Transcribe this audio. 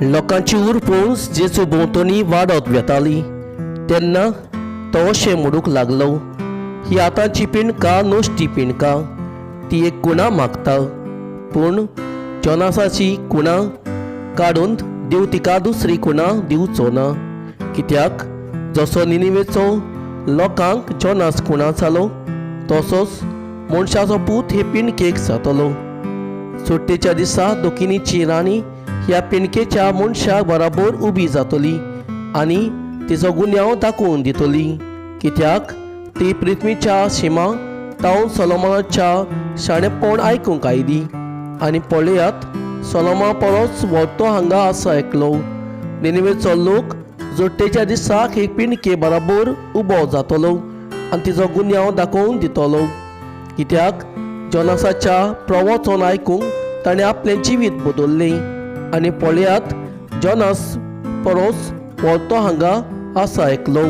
लोकांची उरपूस जेचो भोंवतणी वाडत वेताली तेन्ना तो अशें म्हणूंक लागलो, ही आतांची पिणका नश्टी पिणका, ती एक कुणा मागता, पूण जोनासाची कुणा काडून देव तिका दुसरी कुणा दिवचो ना, कित्याक जसो निनिवेचो लोकांक जोनास कुणा जालो तसोच मनशाचो पूत हे पिणकेक जातलो। सुट्टेच्या दिसा दोखिनीची राणी ह्या पिणकेच्या मनशाक बराबर उबी जातली आनी तिचो गुन्यांव दाखोवन दितली, कित्याक ती पृथ्वीच्या शिमा तावन सोलोमोनाच्या शाणेपण आयकूंक आयली। आनी पळयात, सोलोमोना परस व्हडतो हांगा आसा आयकलो। निनिवेचो लोक जोडटेच्या दिसाक एक पिणके बराबर उबो जातलो आनी तिचो गुन्यांव दाखोवन दितलो, कित्याक जोनासाच्या प्रवचन आयकूंक ताणें आपलें जिवीत बदल्लें। आनी पळयात, जोनास परस व्हडतो हांगा आसा आयकलो।